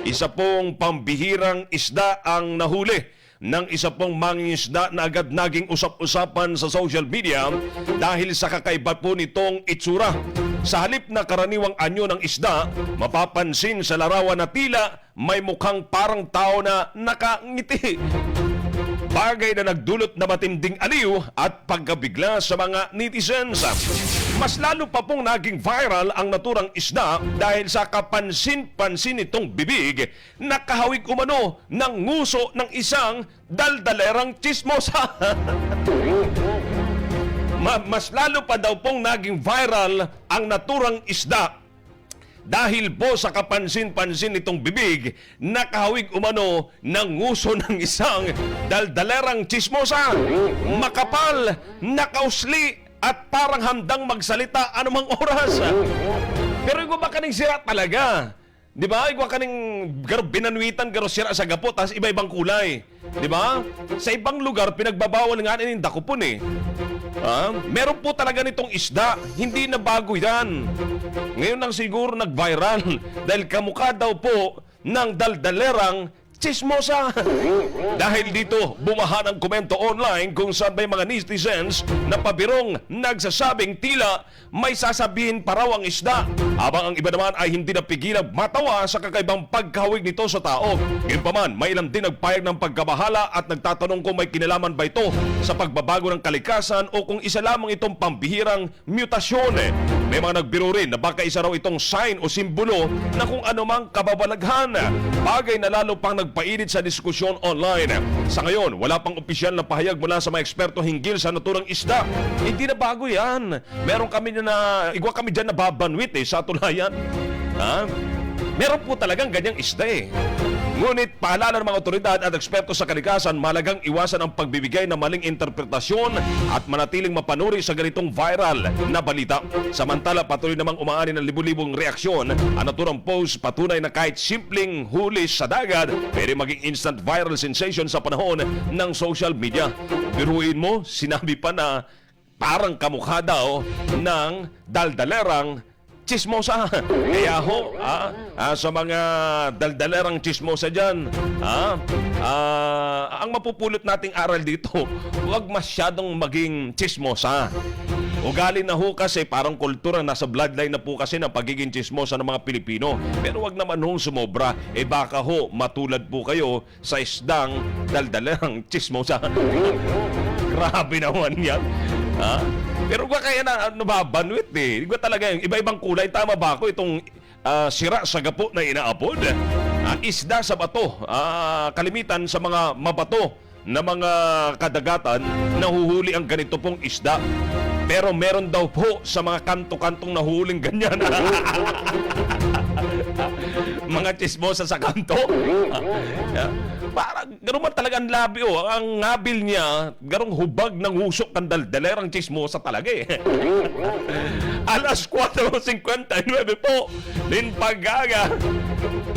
Isa pong pambihirang isda ang nahuli ng isa pong mangingisda na agad naging usap-usapan sa social media dahil sa kakaiba po nitong itsura. Sa halip na karaniwang anyo ng isda, mapapansin sa larawan na tila may mukhang parang tao na nakangiti. Bagay na nagdulot na matinding aliw at pagkabigla sa mga netizens. Mas lalo pa pong naging viral ang naturang isda dahil sa kapansin-pansin nitong bibig na kahawig umano ng nguso ng isang daldalerang tsismosa. Mas lalo pa daw pong naging viral ang naturang isda dahil po sa kapansin-pansin nitong bibig, nakahawig umano ng nguso ng isang daldalerang tsismosa. Makapal, nakausli, at parang handang magsalita anumang oras. Pero ikaw ba kaning sira talaga? Di ba? Ikaw kaning binanwitan, sira sa gapo, tas iba-ibang kulay. Di ba? Sa ibang lugar, pinagbabawal nga ng dakupon eh. Meron po talaga nitong isda. Hindi na bago yan. Ngayon lang siguro nag-viral dahil kamukha daw po ng daldalerang tsismosa. Dahil dito, bumaha ng komento online kung saan may mga netizens na pabirong nagsasabing tila may sasabihin pa raw ang isda. Habang ang iba naman ay hindi napigilang matawa sa kakaibang pagkahawig nito sa tao. Gayunpaman, may ilan din nagpayag ng pagkabahala at nagtatanong kung may kinalaman ba ito sa pagbabago ng kalikasan o kung isa lamang itong pambihirang mutasyon. May mga nagbiro rin na baka isa raw itong sign o simbolo na kung anumang kababalaghan. Bagay na lalo pang nagpainit sa diskusyon online. Sa ngayon, wala pang opisyal na pahayag mula sa mga eksperto hinggil sa naturang isda. Hindi na bago yan. Meron kami igwa kami dyan na babanwit sa tulayan. Meron po talagang ganyang isda Ngunit paalala ng mga otoridad at eksperto sa kalikasan, malagang iwasan ang pagbibigay ng maling interpretasyon at manatiling mapanuri sa ganitong viral na balita. Samantala, patuloy namang umaani ng libu-libong reaksyon. Ang naturang post patunay na kahit simpleng huli sa dagat, pwede maging instant viral sensation sa panahon ng social media. Biruin mo, sinabi pa na parang kamukha daw ng daldalerang tsismosa. Kaya ho, sa mga daldalerang tsismosa dyan, ang mapupulot nating aral dito, huwag masyadong maging tsismosa. Ugali na ho kasi parang kultura, nasa bloodline na po kasi ng pagiging tsismosa ng mga Pilipino. Pero wag naman hong sumobra, baka ho matulad po kayo sa isdang daldalerang tsismosa. Grabe naman yan. Pero gwa kaya na nababanwit Gwa talaga yung iba-ibang kulay. Tama ba ako itong sira sa gapo na inaapod? Isda sa bato. Kalimitan sa mga mabato na mga kadagatan, nahuhuli ang ganito pong isda. Pero meron daw po sa mga kanto-kantong nahuling ganyan. Mga tsismosa sa kanto. Parang gano'n man talaga ang labi ang ngabil niya, garong hubag ng usok ng daldalerang tsismosa talaga Alas 4:59 po, Linpagaga.